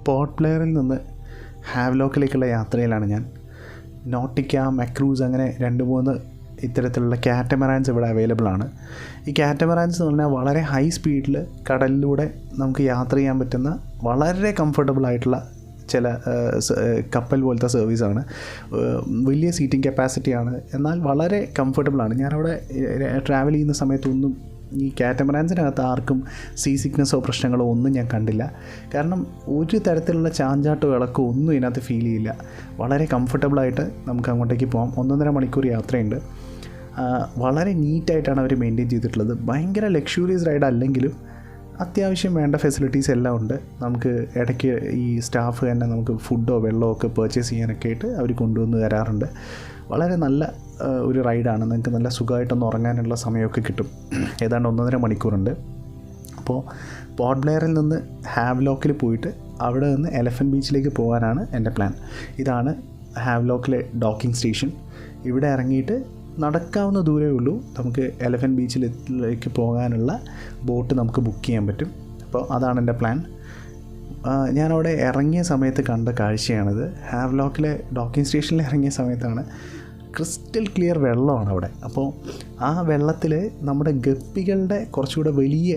Port ബ്ലെയറിൽ നിന്ന് ഹാവ്ലോക്കിലേക്കുള്ള യാത്രയിലാണ് ഞാൻ. നോട്ടിക്ക, മക്രൂസ് അങ്ങനെ 2-3 ഇത്തരത്തിലുള്ള കാറ്റമറാൻസ് ഇവിടെ അവൈലബിൾ ആണ്. ഈ കാറ്റമറാൻസ് എന്ന് പറഞ്ഞാൽ വളരെ ഹൈ സ്പീഡിൽ കടലിലൂടെ നമുക്ക് യാത്ര ചെയ്യാൻ പറ്റുന്ന വളരെ കംഫർട്ടബിൾ ആയിട്ടുള്ള ചില കപ്പൽ പോലത്തെ സർവീസാണ്. വലിയ സീറ്റിംഗ് കപ്പാസിറ്റിയാണ്, എന്നാൽ വളരെ കംഫർട്ടബിളാണ്. ഞാനവിടെ ട്രാവൽ ചെയ്യുന്ന സമയത്തൊന്നും ഈ കാറ്റമറാൻസിനകത്ത് ആർക്കും സീ സിക്നെസ്സോ പ്രശ്നങ്ങളോ ഒന്നും ഞാൻ കണ്ടില്ല. കാരണം ഒരു തരത്തിലുള്ള ചാഞ്ചാട്ടോ ഇളക്കോ ഒന്നും ഇതിനകത്ത് ഫീൽ ചെയ്യില്ല. വളരെ കംഫർട്ടബിളായിട്ട് നമുക്ക് അങ്ങോട്ടേക്ക് പോകാം. 1.5 മണിക്കൂർ യാത്രയുണ്ട്. വളരെ നീറ്റായിട്ടാണ് അവർ മെയിൻറ്റെയിൻ ചെയ്തിട്ടുള്ളത്. ഭയങ്കര ലക്ഷൂറിയസ് റൈഡ് അല്ലെങ്കിലും അത്യാവശ്യം വേണ്ട ഫെസിലിറ്റീസ് എല്ലാം ഉണ്ട്. നമുക്ക് ഇടയ്ക്ക് ഈ സ്റ്റാഫ് തന്നെ നമുക്ക് ഫുഡോ വെള്ളമോ ഒക്കെ പർച്ചേസ് ചെയ്യാനൊക്കെ ആയിട്ട് അവർ കൊണ്ടുവന്ന് തരാറുണ്ട്. വളരെ നല്ല ഒരു റൈഡാണ്. നിങ്ങൾക്ക് നല്ല സുഖമായിട്ടൊന്ന് ഉറങ്ങാനുള്ള സമയമൊക്കെ കിട്ടും. ഏതാണ്ട് 1.5 മണിക്കൂറുണ്ട്. അപ്പോൾ പോർട്ട് ബ്ലെയറിൽ നിന്ന് ഹാവ്ലോക്കിൽ പോയിട്ട് അവിടെ നിന്ന് എലഫൻറ്റ് ബീച്ചിലേക്ക് പോകാനാണ് എൻ്റെ പ്ലാൻ. ഇതാണ് ഹാവ്ലോക്കിലെ ഡോക്കിംഗ് സ്റ്റേഷൻ. ഇവിടെ ഇറങ്ങിയിട്ട് നടക്കാവുന്ന ദൂരമേ ഉള്ളൂ. നമുക്ക് എലഫൻറ്റ് ബീച്ചിലേക്ക് പോകാനുള്ള ബോട്ട് നമുക്ക് ബുക്ക് ചെയ്യാൻ പറ്റും. അപ്പോൾ അതാണ് എൻ്റെ പ്ലാൻ. ഞാനവിടെ ഇറങ്ങിയ സമയത്ത് കണ്ട കാഴ്ചയാണിത്. ഹാവ്ലോക്കിലെ ഡോക്കിംഗ് സ്റ്റേഷനിൽ ഇറങ്ങിയ സമയത്താണ്. ക്രിസ്റ്റൽ ക്ലിയർ വെള്ളമാണ് അവിടെ. അപ്പോൾ ആ വെള്ളത്തിൽ നമ്മുടെ ഗപ്പികളുടെ കുറച്ചുകൂടെ വലിയ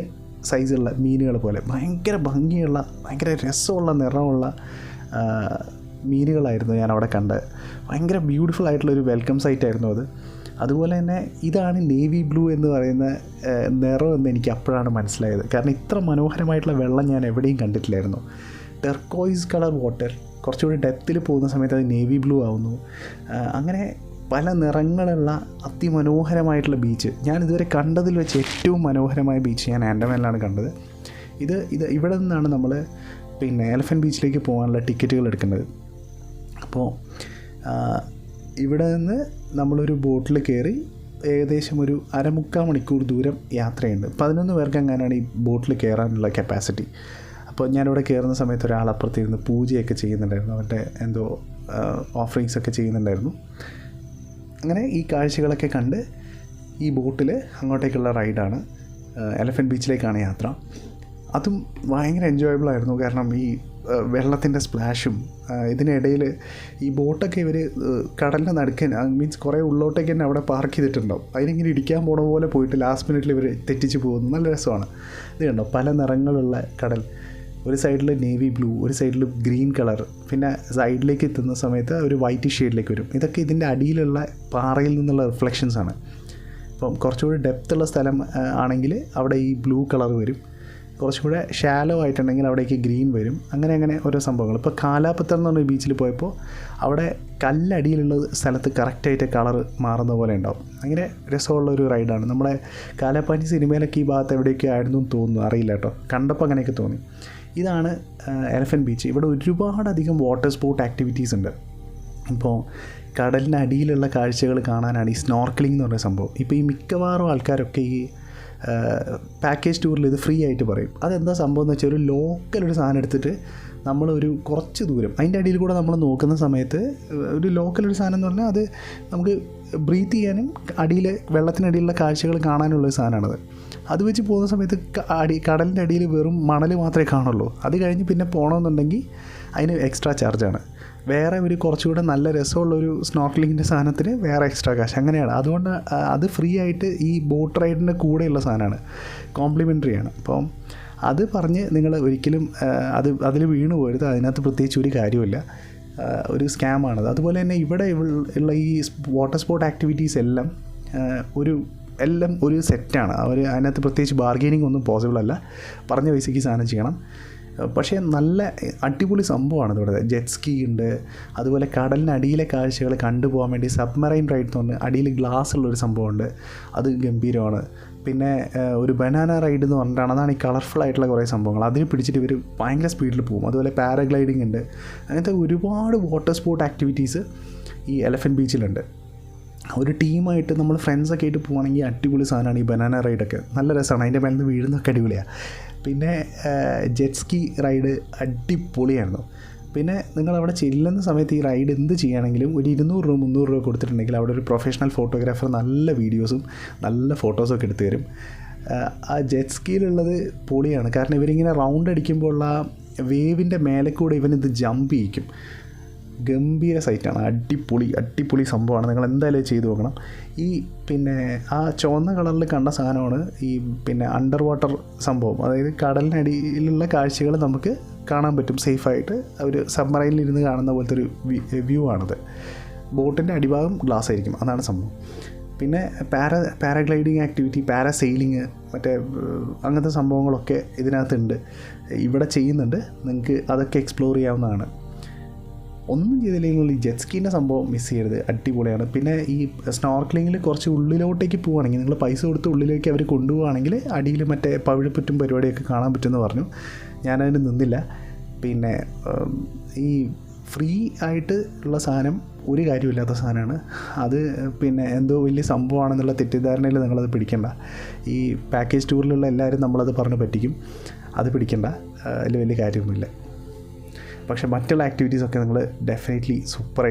സൈസുള്ള മീനുകൾ പോലെ ഭയങ്കര ഭംഗിയുള്ള ഭയങ്കര രസമുള്ള നിറമുള്ള മീനുകളായിരുന്നു ഞാനവിടെ കണ്ടത്. ഭയങ്കര ബ്യൂട്ടിഫുൾ ആയിട്ടുള്ളൊരു വെൽക്കം സൈറ്റായിരുന്നു അത്. അതുപോലെ തന്നെ ഇതാണ് നേവി ബ്ലൂ എന്ന് പറയുന്ന നിറം എന്ന് എനിക്ക് അപ്പോഴാണ് മനസ്സിലായത്. കാരണം ഇത്ര മനോഹരമായിട്ടുള്ള വെള്ളം ഞാൻ എവിടെയും കണ്ടിട്ടില്ലായിരുന്നു. ടെർക്കോയിസ് കളർ വാട്ടർ, കുറച്ചുകൂടി ഡെപ്തിൽ പോകുന്ന സമയത്ത് അത് നേവി ബ്ലൂ ആവുന്നു. അങ്ങനെ പല നിറങ്ങളുള്ള അതിമനോഹരമായിട്ടുള്ള ബീച്ച്. ഞാൻ ഇതുവരെ കണ്ടതിൽ വെച്ച് ഏറ്റവും മനോഹരമായ ബീച്ച് ഞാൻ ആൻഡമാനിലാണ് കണ്ടത്. ഇവിടെ നിന്നാണ് നമ്മൾ എലഫൻറ്റ് ബീച്ചിലേക്ക് പോകാനുള്ള ടിക്കറ്റുകൾ എടുക്കുന്നത്. അപ്പോൾ ഇവിടെ നിന്ന് നമ്മളൊരു ബോട്ടിൽ കയറി ഏകദേശം ഒരു 1/4 മണിക്കൂർ ദൂരം യാത്രയുണ്ട്. 11 പേർക്ക് അങ്ങനെയാണ് ഈ ബോട്ടിൽ കയറാനുള്ള കപ്പാസിറ്റി. അപ്പോൾ ഞാനിവിടെ കയറുന്ന സമയത്ത് ഒരാൾ അപ്പുറത്തിരുന്ന് പൂജയൊക്കെ ചെയ്യുന്നുണ്ടായിരുന്നു. അവരുടെ എന്തോ ഓഫറിങ്സ് ഒക്കെ ചെയ്യുന്നുണ്ടായിരുന്നു. അങ്ങനെ ഈ കാഴ്ചകളൊക്കെ കണ്ട് ഈ ബോട്ടിൽ അങ്ങോട്ടേക്കുള്ള റൈഡാണ്. എലഫൻറ്റ് ബീച്ചിലേക്കാണ് യാത്ര. അതും ഭയങ്കര എൻജോയബിളായിരുന്നു. കാരണം ഈ വെള്ളത്തിൻ്റെ സ്പ്ലാഷും ഇതിനിടയിൽ ഈ ബോട്ടൊക്കെ ഇവർ കടലിൻ്റെ നടുക്കൻ മീൻസ് കുറേ ഉള്ളോട്ടേക്ക് തന്നെ അവിടെ പാർക്ക് ചെയ്തിട്ടുണ്ടാവും. അതിനിങ്ങനെ ഇടിക്കാൻ പോണ പോലെ പോയിട്ട് ലാസ്റ്റ് മിനിറ്റിൽ ഇവർ തെറ്റിച്ച് പോകുന്നു. നല്ല രസമാണ്. ഇത് കണ്ടോ, പല നിറങ്ങളുള്ള കടൽ. ഒരു സൈഡിൽ നേവി ബ്ലൂ, ഒരു സൈഡിൽ ഗ്രീൻ കളർ, പിന്നെ സൈഡിലേക്ക് എത്തുന്ന സമയത്ത് ഒരു വൈറ്റ് ഷെയ്ഡിലേക്ക് വരും. ഇതൊക്കെ ഇതിൻ്റെ അടിയിലുള്ള പാറയിൽ നിന്നുള്ള റിഫ്ലക്ഷൻസാണ്. അപ്പം കുറച്ചുകൂടി ഡെപ്തുള്ള സ്ഥലം ആണെങ്കിൽ അവിടെ ഈ ബ്ലൂ കളർ വരും. കുറച്ചുകൂടെ ഷാലോ ആയിട്ടുണ്ടെങ്കിൽ അവിടേക്ക് ഗ്രീൻ വരും. അങ്ങനെ ഓരോ സംഭവങ്ങൾ. ഇപ്പോൾ കാലാപത്തർ എന്ന് പറഞ്ഞ ബീച്ചിൽ പോയപ്പോൾ അവിടെ കല്ലടിയിലുള്ള സ്ഥലത്ത് കറക്റ്റായിട്ട് കളർ മാറുന്ന പോലെ ഉണ്ടാവും. അങ്ങനെ രസമുള്ള ഒരു റൈഡാണ്. നമ്മുടെ കാലാപ്പാനി സിനിമയിലൊക്കെ ഈ ഭാഗത്ത് എവിടെയൊക്കെ ആയിരുന്നു എന്ന് തോന്നുന്നു, അറിയില്ല കേട്ടോ. കണ്ടപ്പോൾ അങ്ങനെയൊക്കെ തോന്നി. ഇതാണ് എലഫൻറ്റ് ബീച്ച്. ഇവിടെ ഒരുപാടധികം വാട്ടർ സ്പോർട്ട് ആക്ടിവിറ്റീസ് ഉണ്ട്. ഇപ്പോൾ കടലിനടിയിലുള്ള കാഴ്ചകൾ കാണാനാണ് ഈ സ്നോർക്കലിംഗ് എന്ന് പറയുന്ന സംഭവം. ഇപ്പോൾ ഈ മിക്കവാറും ആൾക്കാരൊക്കെ ഈ പാക്കേജ് ടൂറിൽ ഇത് ഫ്രീ ആയിട്ട് പറയും. അതെന്താ സംഭവം എന്ന് വെച്ചാൽ ഒരു ലോക്കൽ സാധനം എടുത്തിട്ട് നമ്മളൊരു കുറച്ച് ദൂരം അതിൻ്റെ അടിയിൽ കൂടെ നമ്മൾ നോക്കുന്ന സമയത്ത് ഒരു ലോക്കൽ സാധനം എന്ന് പറഞ്ഞാൽ അത് നമുക്ക് ബ്രീത്ത് ചെയ്യാനും വെള്ളത്തിനടിയിലുള്ള കാഴ്ചകൾ കാണാനുള്ളൊരു സാധനമാണത്. അത് വെച്ച് പോകുന്ന സമയത്ത് കടലിൻ്റെ അടിയിൽ വെറും മണൽ മാത്രമേ കാണുള്ളൂ. അത് കഴിഞ്ഞ് പിന്നെ പോകണമെന്നുണ്ടെങ്കിൽ അതിന് എക്സ്ട്രാ ചാർജാണ്. വേറെ ഒരു കുറച്ചുകൂടെ നല്ല രസമുള്ളൊരു സ്നോർക്കലിങ്ങിൻ്റെ സാധനത്തിന് വേറെ എക്സ്ട്രാ കാശ്. അങ്ങനെയാണ്. അതുകൊണ്ട് അത് ഫ്രീ ആയിട്ട് ഈ ബോട്ട് റൈഡിൻ്റെ കൂടെയുള്ള സാധനമാണ്, കോംപ്ലിമെൻ്ററി ആണ്. അപ്പം അത് പറഞ്ഞ് നിങ്ങൾ ഒരിക്കലും അതിൽ വീണ് പോരുത്. അതിനകത്ത് പ്രത്യേകിച്ച് ഒരു കാര്യമില്ല. ഒരു സ്കാമാണത്. അതുപോലെ തന്നെ ഇവിടെ ഉള്ള ഈ വാട്ടർ സ്പോർട്ട് ആക്ടിവിറ്റീസ് എല്ലാം ഒരു സെറ്റാണ്. അതിനകത്ത് പ്രത്യേകിച്ച് ബാർഗെയിനിങ് ഒന്നും പോസിബിൾ അല്ല. പറഞ്ഞ പൈസയ്ക്ക് സാധനം ചെയ്യണം. പക്ഷേ നല്ല അടിപൊളി സംഭവമാണ് ഇവിടെ. ജെറ്റ് സ്കീ ഉണ്ട്. അതുപോലെ കടലിനടിയിലെ കാഴ്ചകൾ കണ്ടുപോകാൻ വേണ്ടി സബ്മറൈൻ റൈഡ് എന്ന് പറഞ്ഞ് അടിയിൽ ഗ്ലാസ് ഉള്ളൊരു സംഭവമുണ്ട്. അത് ഗംഭീരമാണ്. പിന്നെ ഒരു ബനാന റൈഡ് എന്ന് പറഞ്ഞിട്ടാണ്. അതാണ് ഈ കളർഫുൾ ആയിട്ടുള്ള കുറേ സംഭവങ്ങൾ. അതിന് പിടിച്ചിട്ട് ഇവർ ഭയങ്കര സ്പീഡിൽ പോകും. അതുപോലെ പാരഗ്ലൈഡിങ് ഉണ്ട്. അങ്ങനത്തെ ഒരുപാട് വാട്ടർ സ്പോർട്ട് ആക്ടിവിറ്റീസ് ഈ എലഫൻറ്റ് ബീച്ചിലുണ്ട്. ഒരു ടീമായിട്ട് നമ്മൾ ഫ്രണ്ട്സൊക്കെ ആയിട്ട് പോവുകയാണെങ്കിൽ അടിപൊളി സാധനമാണ് ഈ ബനാന റൈഡൊക്കെ. നല്ല രസമാണ്. അതിൻ്റെ മേലെ നിന്ന് വീഴുന്നൊക്കെ അടിപൊളിയാണ്. പിന്നെ ജെറ്റ് സ്കീ റൈഡ് അടിപൊളിയായിരുന്നു. പിന്നെ നിങ്ങളവിടെ ചെല്ലുന്ന സമയത്ത് ഈ റൈഡ് എന്ത് ചെയ്യുകയാണെങ്കിലും ഒരു 200 രൂപ 300 രൂപ കൊടുത്തിട്ടുണ്ടെങ്കിൽ അവിടെ ഒരു പ്രൊഫഷണൽ ഫോട്ടോഗ്രാഫർ നല്ല വീഡിയോസും നല്ല ഫോട്ടോസൊക്കെ എടുത്തു തരും. ആ ജെറ്റ് സ്കീയിലുള്ളത് പൊളിയാണ്. കാരണം ഇവരിങ്ങനെ റൗണ്ട് അടിക്കുമ്പോൾ ഉള്ള വേവിൻ്റെ മേലെ കൂടെ ഇവനിത് ജമ്പ് ചെയ്യിക്കും. ഗംഭീര സൈറ്റാണ്, അടിപൊളി സംഭവമാണ്. നിങ്ങൾ എന്തായാലും ചെയ്തു നോക്കണം. ഈ പിന്നെ ആ ചുവന്ന കളറിൽ കണ്ട സാധനമാണ് ഈ പിന്നെ അണ്ടർ വാട്ടർ സംഭവം. അതായത് കടലിനടിയിലുള്ള കാഴ്ചകൾ നമുക്ക് കാണാൻ പറ്റും സേഫായിട്ട്. ഒരു സബ്മറൈനിലിരുന്ന് കാണുന്ന പോലത്തെ ഒരു വ്യൂ ആണത്. ബോട്ടിൻ്റെ അടിഭാഗം ഗ്ലാസ് ആയിരിക്കും, അതാണ് സംഭവം. പിന്നെ പാരാഗ്ലൈഡിങ് ആക്ടിവിറ്റി, പാരാസെയിലിങ്, മറ്റേ അങ്ങനത്തെ സംഭവങ്ങളൊക്കെ ഇതിനകത്തുണ്ട്, ഇവിടെ ചെയ്യുന്നുണ്ട്. നിങ്ങൾക്ക് അതൊക്കെ എക്സ്പ്ലോർ ചെയ്യാവുന്നതാണ്. ഒന്നും ചെയ്തില്ലെങ്കിൽ ഈ ജെറ്റ് സ്കീൻ്റെ സംഭവം മിസ് ചെയ്യരുത്, അടിപൊളിയാണ്. പിന്നെ ഈ സ്നോർക്ലിങ്ങിൽ കുറച്ച് ഉള്ളിലോട്ടേക്ക് പോവുകയാണെങ്കിൽ, നിങ്ങൾ പൈസ കൊടുത്ത് ഉള്ളിലേക്ക് അവർ കൊണ്ടുപോവുകയാണെങ്കിൽ അടിയിൽ മറ്റേ പവിഴപ്പുറ്റും പരിപാടിയൊക്കെ കാണാൻ പറ്റുമെന്ന് പറഞ്ഞു. ഞാനതിന് നിന്നില്ല. പിന്നെ ഈ ഫ്രീ ആയിട്ട് ഉള്ള സാധനം ഒരു കാര്യമില്ലാത്ത സാധനമാണ് അത്. പിന്നെ എന്തോ വലിയ സംഭവമാണെന്നുള്ള തെറ്റിദ്ധാരണയിൽ നിങ്ങളത് പിടിക്കണ്ട. ഈ പാക്കേജ് ടൂറിലുള്ള എല്ലാവരും നമ്മളത് പറഞ്ഞ് പറ്റിക്കും, അത് പിടിക്കണ്ട, അതിൽ വലിയ കാര്യമൊന്നുമില്ല. പക്ഷേ മറ്റുള്ള ആക്ടിവിറ്റീസൊക്കെ നിങ്ങൾ ഡെഫിനറ്റ്ലി സൂപ്പറായിട്ട്